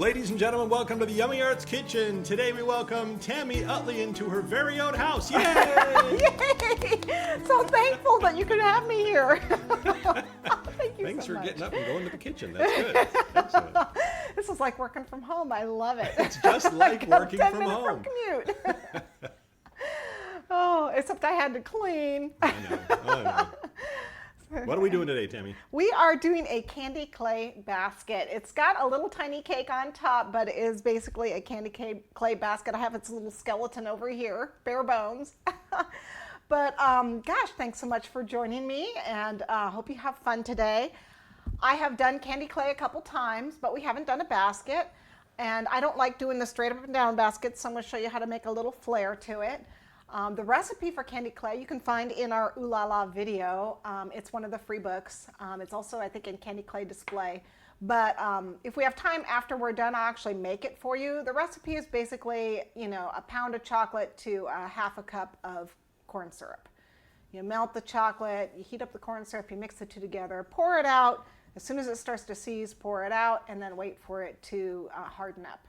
Ladies and gentlemen, welcome to the Yummy Arts Kitchen. Today we welcome Tami Utley into her very own house. Yay! Yay! So thankful that you could have me here. Thank you Thanks so for much. getting up and going to the kitchen. That's good. Excellent. This is like working from home. I love it. It's just like working from 10 minute home. From commute. Oh, except I had to clean. I know. What are we doing today, Tami? We are doing a candy clay basket. It's got a little tiny cake on top, but it is basically a candy clay basket. I have its little skeleton over here, bare bones. But gosh, thanks so much for joining me, and hope you have fun today. I have done candy clay a couple times, but we haven't done a basket. And I don't like doing the straight up and down baskets, so I'm going to show you how to make a little flair to it. The recipe for candy clay you can find in our Ooh La La video. It's one of the free books. It's also, I think, in Candy Clay Display. But if we have time after we're done, I'll actually make it for you. The recipe is basically, a pound of chocolate to half a cup of corn syrup. You melt the chocolate, you heat up the corn syrup, you mix the two together, pour it out. As soon as it starts to seize, pour it out, and then wait for it to harden up.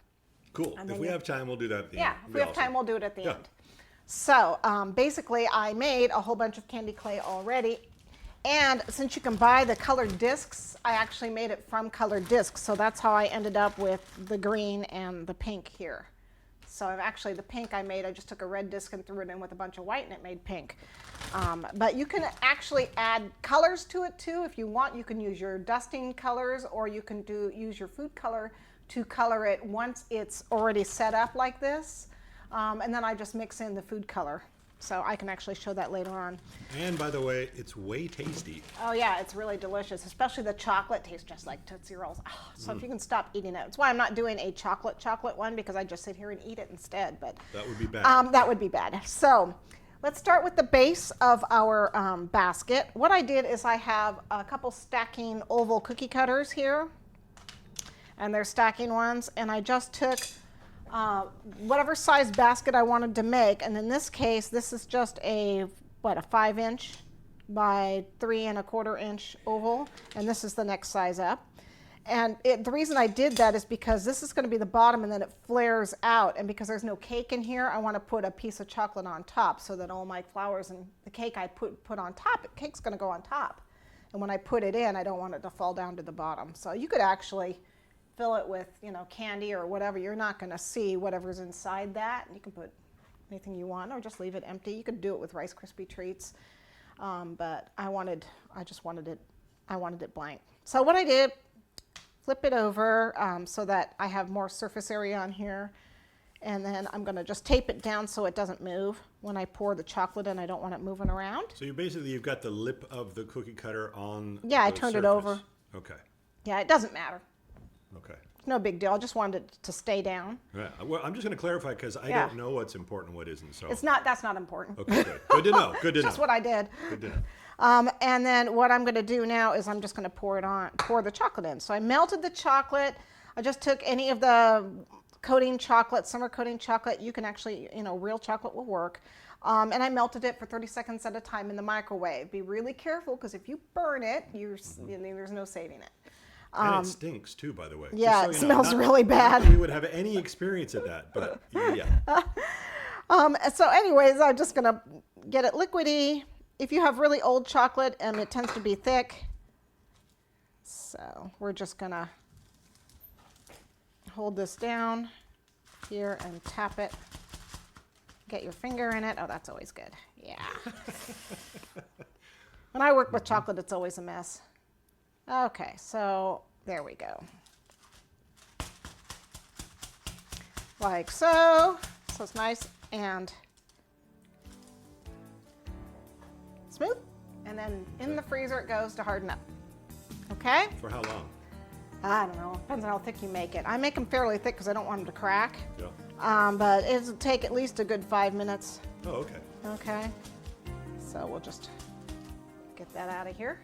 Cool. If we have time, we'll do that at the end. Yeah, if we have time, we'll do it at the end. So basically I made a whole bunch of candy clay already, and since you can buy the colored discs, I actually made it from colored discs, so that's how I ended up with the green and the pink here. So actually the pink I just took a red disc and threw it in with a bunch of white and it made pink. But you can actually add colors to it too if you want. You can use your dusting colors, or you can use your food color to color it once it's already set up like this. And then I just mix in the food color. So I can actually show that later on. And by the way, it's way tasty. Oh yeah, it's really delicious. Especially the chocolate tastes just like Tootsie Rolls. Oh, so if you can stop eating it. That's why I'm not doing a chocolate one, because I just sit here and eat it instead. But that would be bad. That would be bad. So let's start with the base of our basket. What I did is I have a couple stacking oval cookie cutters here. And they're stacking ones. And I just took whatever size basket I wanted to make, and in this case, this is just a 5-inch by 3 1/4 inch oval, and this is the next size up. And the reason I did that is because this is going to be the bottom, and then it flares out, and because there's no cake in here, I want to put a piece of chocolate on top so that all my flowers and the cake I put on top, the cake's going to go on top. And when I put it in, I don't want it to fall down to the bottom. So you could actually fill it with, candy or whatever. You're not going to see whatever's inside that. You can put anything you want, or just leave it empty. You could do it with Rice Krispie treats, but I wanted it blank. So what I did, flip it over so that I have more surface area on here, and then I'm going to just tape it down so it doesn't move when I pour the chocolate in. I don't want it moving around. So you've got the lip of the cookie cutter on. Yeah, I turned it over. Okay. Yeah, it doesn't matter. Okay. No big deal. I just wanted it to stay down. Yeah. Well, I'm just going to clarify because I don't know what's important and what isn't. So that's not important. Okay, good. Good to know. Good to know. That's what I did. Good to know. And then what I'm going to do now is I'm just going to pour the chocolate in. So I melted the chocolate. I just took any of the coating chocolate, summer coating chocolate. You can actually, real chocolate will work. And I melted it for 30 seconds at a time in the microwave. Be really careful, because if you burn it, there's no saving it. And it stinks too, by the way. Yeah, it smells really bad. Not that we would have any experience at that, but yeah. So anyways, I'm just going to get it liquidy. If you have really old chocolate, it tends to be thick. So we're just going to hold this down here and tap it. Get your finger in it. Oh, that's always good. Yeah. When I work with chocolate, it's always a mess. Okay, so there we go. Like so. So it's nice and smooth. And then in the freezer it goes to harden up. Okay? For how long? I don't know. Depends on how thick you make it. I make them fairly thick because I don't want them to crack. Yeah. But it'll take at least a good 5 minutes. Oh, okay. Okay. So we'll just get that out of here.